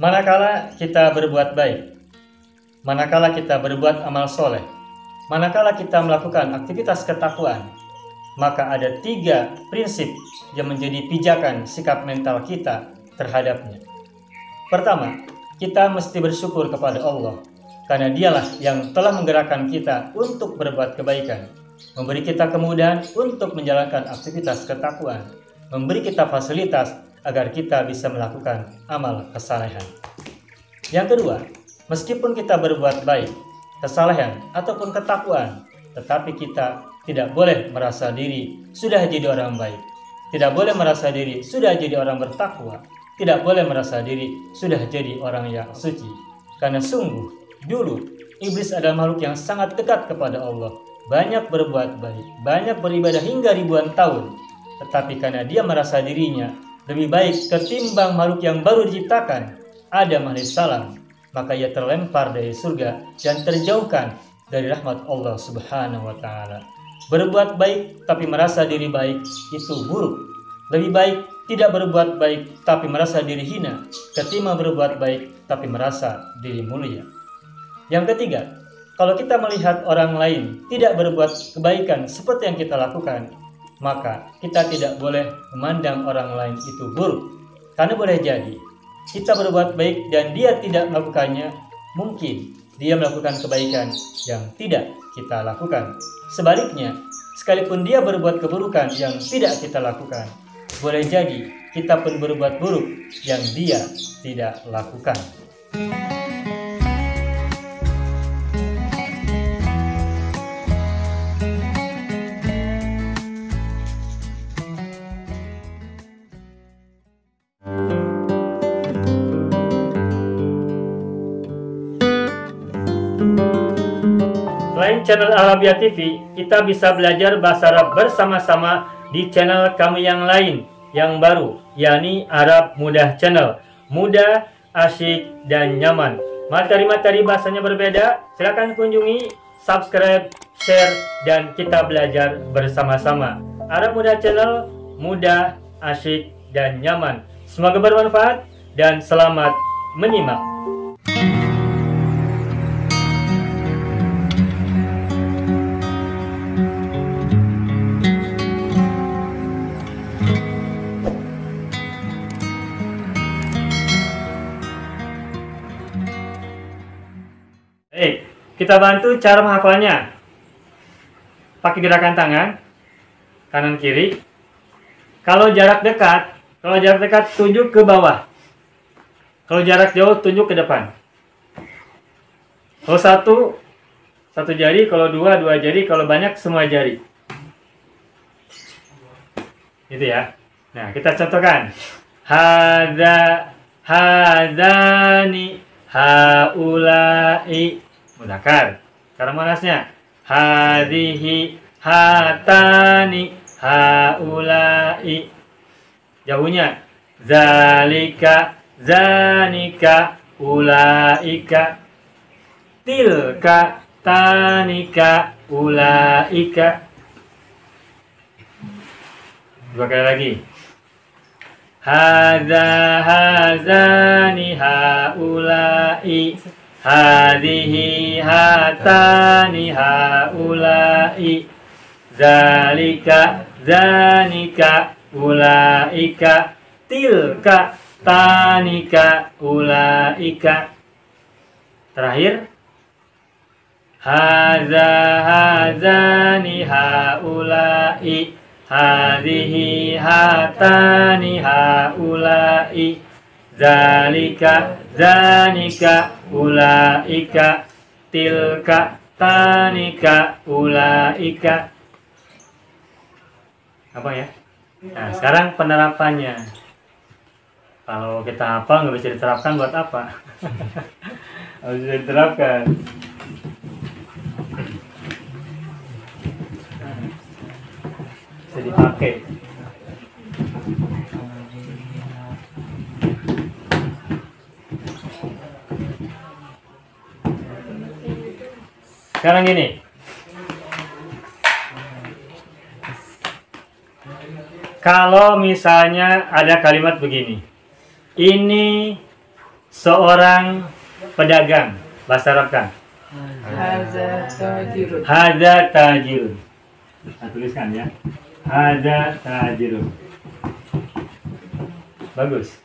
Manakala kita berbuat baik, manakala kita berbuat amal soleh, manakala kita melakukan aktivitas ketakwaan, maka ada 3 prinsip yang menjadi pijakan sikap mental kita terhadapnya. Pertama, kita mesti bersyukur kepada Allah, karena dialah yang telah menggerakkan kita untuk berbuat kebaikan, memberi kita kemudahan untuk menjalankan aktivitas ketakwaan, memberi kita fasilitas agar kita bisa melakukan amal kesalehan. Yang kedua, meskipun kita berbuat baik, kesalehan ataupun ketakwaan, tetapi kita tidak boleh merasa diri sudah jadi orang baik, tidak boleh merasa diri sudah jadi orang bertakwa, tidak boleh merasa diri sudah jadi orang yang suci. Karena sungguh dulu iblis adalah makhluk yang sangat dekat kepada Allah, banyak berbuat baik, banyak beribadah hingga ribuan tahun, tetapi karena dia merasa dirinya lebih baik ketimbang makhluk yang baru diciptakan, Adam alaihissalam, maka ia terlempar dari surga dan terjauhkan dari rahmat Allah Subhanahu wa Ta'ala. Berbuat baik tapi merasa diri baik itu buruk. Lebih baik tidak berbuat baik tapi merasa diri hina, ketimbang berbuat baik tapi merasa diri mulia. Yang ketiga, kalau kita melihat orang lain tidak berbuat kebaikan seperti yang kita lakukan, maka kita tidak boleh memandang orang lain itu buruk. Karena boleh jadi kita berbuat baik dan dia tidak melakukannya, mungkin dia melakukan kebaikan yang tidak kita lakukan. Sebaliknya, sekalipun dia berbuat keburukan yang tidak kita lakukan, boleh jadi kita pun berbuat buruk yang dia tidak lakukan. Selain channel Arabia TV, kita bisa belajar bahasa Arab bersama-sama di channel kami yang lain, yang baru, yakni Arab Mudah Channel. Mudah, asyik, dan nyaman. Materi-materi bahasanya berbeda, silakan kunjungi, subscribe, share, dan kita belajar bersama-sama. Arab Mudah Channel, mudah, asyik, dan nyaman. Semoga bermanfaat dan selamat menyimak. Baik, kita bantu cara menghafalnya. Pakai gerakan tangan kanan kiri. Kalau jarak dekat tunjuk ke bawah. Kalau jarak jauh tunjuk ke depan. Kalau satu jari, kalau dua jari, kalau banyak semua jari. Gitu ya. Nah, kita contohkan. Hazani, haulai. Mudzakkar. Sekarang manasnya. Hadhihi, hatani, haulai. Jauhnya. Zalika, zanika, ulaika. Tilka, tanika, ulaika. Dua kali lagi. Hazani, haulai. Hadhihi, hatani, haulai. Zalika, zanika, ulaika. Tilka, tanika, ulaika. Terakhir. Hazani, haulai. Hadhihi, hatani, haulai. Zalika, zanika, ulaika. Tilka, tanika, ulaika. Apa ya? Nah, sekarang penerapannya. Kalau kita hafal nggak bisa diterapkan buat apa? Harus bisa diterapkan. Bisa dipakai. Sekarang gini. Kalau misalnya ada kalimat begini. Ini seorang pedagang. Bahasa Arab kan? Hadza tajirun. Hadza tajirun. Saya tuliskan ya. Hadza tajirun. Bagus.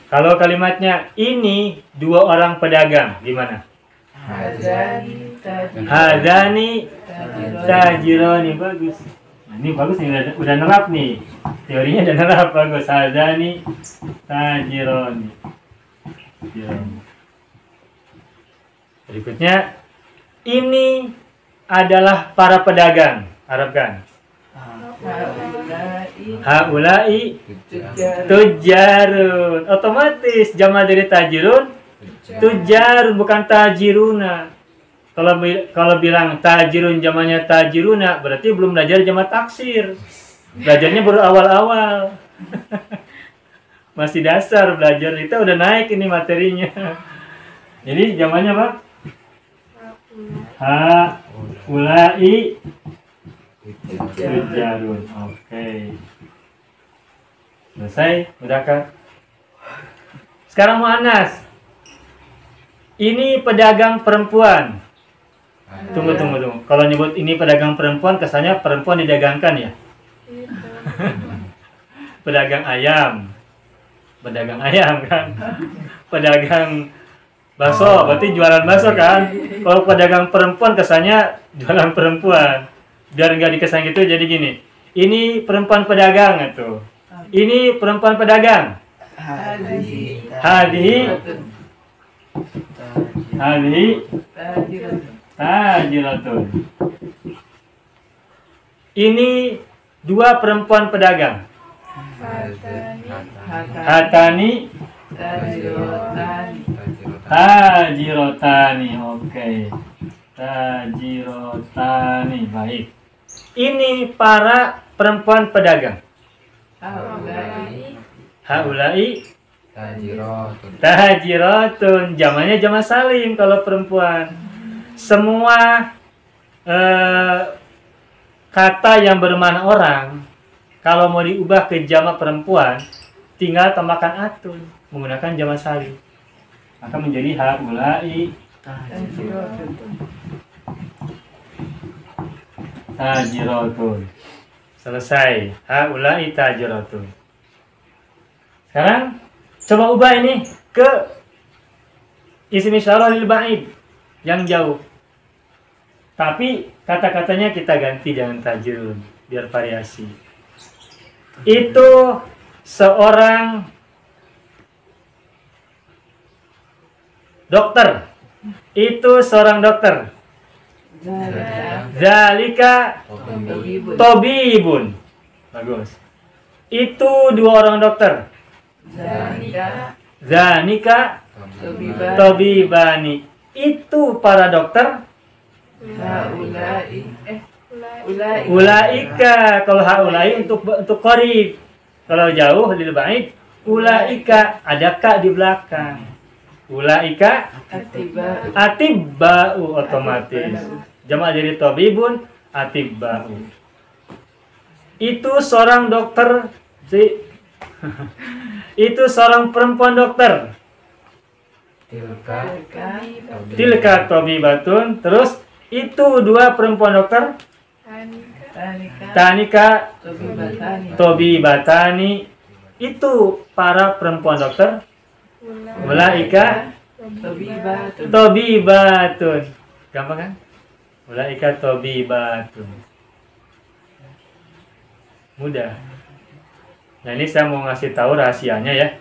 Kalau kalimatnya ini dua orang pedagang, gimana? Hadzani tajirun. Hadzani tajirani. Bagus. Nah, ini bagus nih, udah nerap nih. Teorinya udah nerap, bagus. Hadzani tajirani. Berikutnya, ini adalah para pedagang. Arabkan. Haulai tujarun. Otomatis jama dari tajirun, tujarun bukan tajiruna. Kalau bilang tajirun jamanya tajiruna, berarti belum belajar jama taksir. Belajarnya baru awal-awal. Masih dasar belajar, kita udah naik ini materinya. Jadi jamanya apa? Haulai tujarun. Oke. Selesai, udah kan? Sekarang muannas. Ini pedagang perempuan. Tunggu. Kalau nyebut ini pedagang perempuan, kesannya perempuan didagangkan ya. Pedagang ayam kan. Pedagang bakso, berarti jualan bakso kan. Kalau pedagang perempuan kesannya jualan perempuan. Biar nggak dikesan gitu, jadi gini. Ini perempuan pedagang itu. Ini perempuan pedagang. Hadihi tajiratun. Ini dua perempuan pedagang. Hatani tajirotani. Oke. Tajirotani. Baik. Ini para perempuan pedagang. Haulai tajiratun. Jamannya jama salim kalau perempuan. Semua kata yang bermakna orang, kalau mau diubah ke jama perempuan, tinggal tambahkan atun menggunakan jama salim, maka menjadi haulai tajiratun. Selesai. Haulai tajiratun. Sekarang coba ubah ini ke isim isyarah lil ba'id yang jauh. Tapi kata-katanya kita ganti dengan tajirun biar variasi. Itu seorang dokter. Itu seorang dokter. Zalika tobibun. Bagus. Itu dua orang dokter. Zanika tobibani. Itu para dokter. Ulaika. Kalau haulai untuk qarib. Kalau jauh lil ba'id, ulaika ada ka di belakang. Ulaika atibba'u otomatis. Jama' dari tabibun atibba'u. Itu seorang dokter itu seorang perempuan dokter. Tilka tabibatun. Terus itu dua perempuan dokter. Tanika tabibatani. Itu para perempuan dokter. Ulaika tabibatun. Gampang kan? Ulaika tabibatun. Mudah. Nah, ini saya mau ngasih tahu rahasianya ya.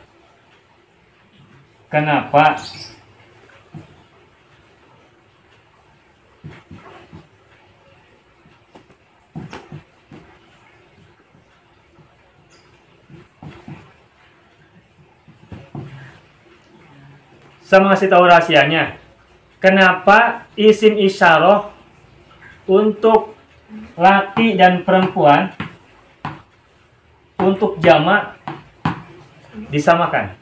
Kenapa saya mau ngasih tahu rahasianya? Kenapa isim isyarah untuk laki dan perempuan untuk jamak disamakan?